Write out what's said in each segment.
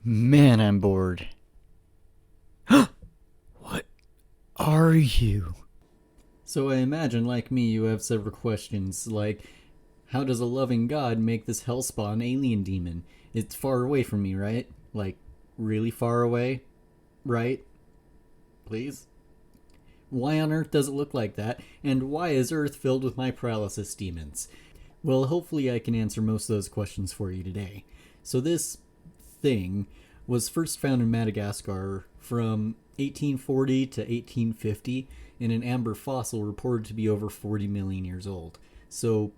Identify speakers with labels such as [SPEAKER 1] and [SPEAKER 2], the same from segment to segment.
[SPEAKER 1] Man, I'm bored. What are you?
[SPEAKER 2] So I imagine, like me, you have several questions, like, how does a loving God make this hellspawn alien demon? It's far away from me, right? Like, really far away? Right? Please? Why on earth does it look like that? And why is Earth filled with my paralysis demons? Well, hopefully I can answer most of those questions for you today. So this thing was first found in Madagascar from 1840 to 1850 in an amber fossil reported to be over 40 million years old. So,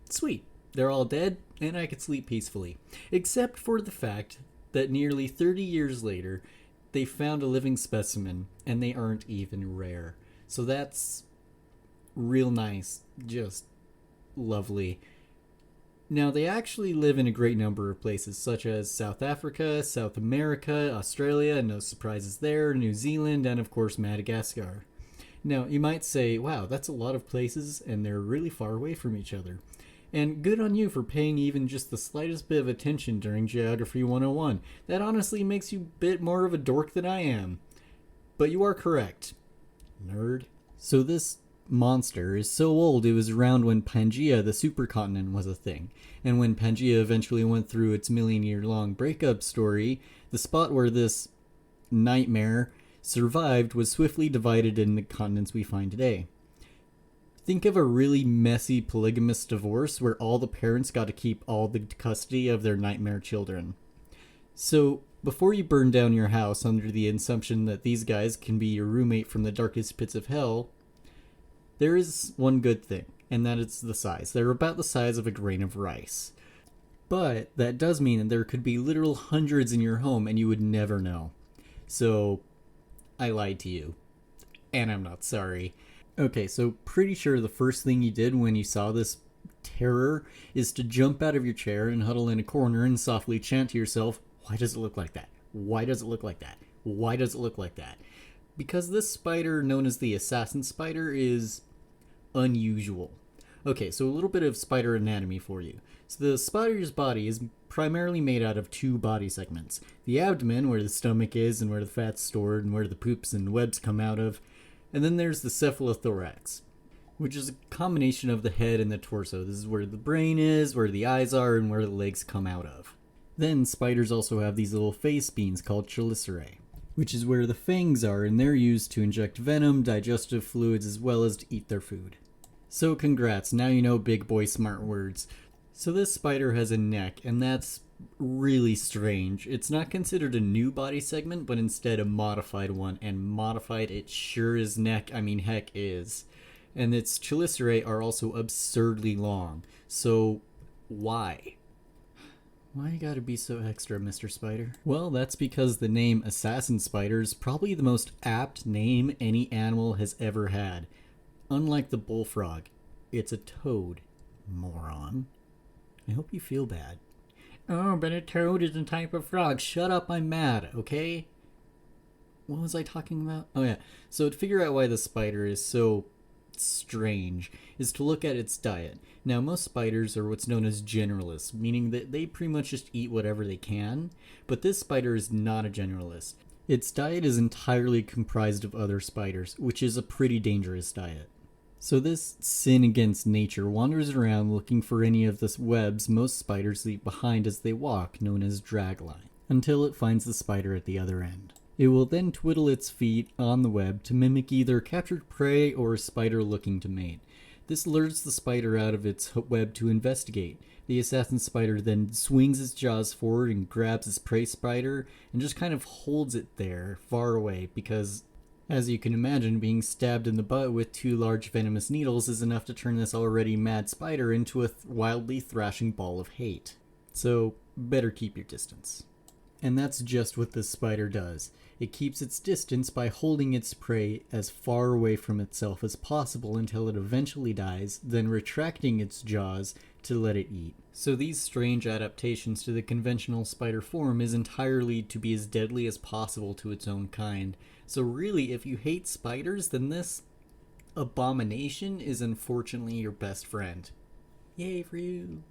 [SPEAKER 2] sweet. They're all dead, and I could sleep peacefully. Except for the fact that nearly 30 years later, they found a living specimen, and they aren't even rare. So that's real nice. Just lovely. Now, they actually live in a great number of places, such as South Africa, South America, Australia, no surprises there, New Zealand, and of course Madagascar. Now, you might say, wow, that's a lot of places, and they're really far away from each other. And good on you for paying even just the slightest bit of attention during Geography 101. That honestly makes you a bit more of a dork than I am. But you are correct. Nerd. So this monster is so old it was around when Pangaea, the supercontinent, was a thing. And when Pangaea eventually went through its million-year-long breakup story, the spot where this nightmare survived was swiftly divided in the continents we find today. Think of a really messy polygamous divorce where all the parents got to keep all the custody of their nightmare children. So, before you burn down your house under the assumption that these guys can be your roommate from the darkest pits of hell, there is one good thing, and that is the size. They're about the size of a grain of rice. But that does mean that there could be literal hundreds in your home and you would never know. So, I lied to you. And I'm not sorry. Okay, so pretty sure the first thing you did when you saw this terror is to jump out of your chair and huddle in a corner and softly chant to yourself, why does it look like that? Why does it look like that? Why does it look like that? Because this spider, known as the assassin spider, is unusual. Okay, so a little bit of spider anatomy for you. So the spider's body is primarily made out of two body segments. The abdomen, where the stomach is and where the fat's stored and where the poops and webs come out of. And then there's the cephalothorax, which is a combination of the head and the torso. This is where the brain is, where the eyes are, and where the legs come out of. Then spiders also have these little face beans called chelicerae, which is where the fangs are, and they're used to inject venom, digestive fluids, as well as to eat their food. So congrats, now you know big boy smart words. So this spider has a neck, and that's really strange. It's not considered a new body segment, but instead a modified one, and modified it sure as heck is. And its chelicerae are also absurdly long. So, why? Why you gotta be so extra, Mr. Spider? Well, that's because the name Assassin Spider is probably the most apt name any animal has ever had. Unlike the bullfrog, it's a toad, moron. I hope you feel bad. Oh, but a toad is a type of frog. Shut up, I'm mad, okay? What was I talking about? Oh yeah, so to figure out why the spider is so strange is to look at its diet. Now, most spiders are what's known as generalists, meaning that they pretty much just eat whatever they can, but this spider is not a generalist. Its diet is entirely comprised of other spiders, which is a pretty dangerous diet. So this sin against nature wanders around looking for any of the webs most spiders leave behind as they walk, known as dragline, until it finds the spider at the other end. It will then twiddle its feet on the web to mimic either captured prey or a spider looking to mate. This lures the spider out of its web to investigate. The assassin spider then swings its jaws forward and grabs its prey spider and just kind of holds it there, far away, because as you can imagine, being stabbed in the butt with two large venomous needles is enough to turn this already mad spider into a wildly thrashing ball of hate. So, better keep your distance. And that's just what this spider does. It keeps its distance by holding its prey as far away from itself as possible until it eventually dies, then retracting its jaws to let it eat. So these strange adaptations to the conventional spider form is entirely to be as deadly as possible to its own kind. So really, if you hate spiders, then this abomination is unfortunately your best friend. Yay for you.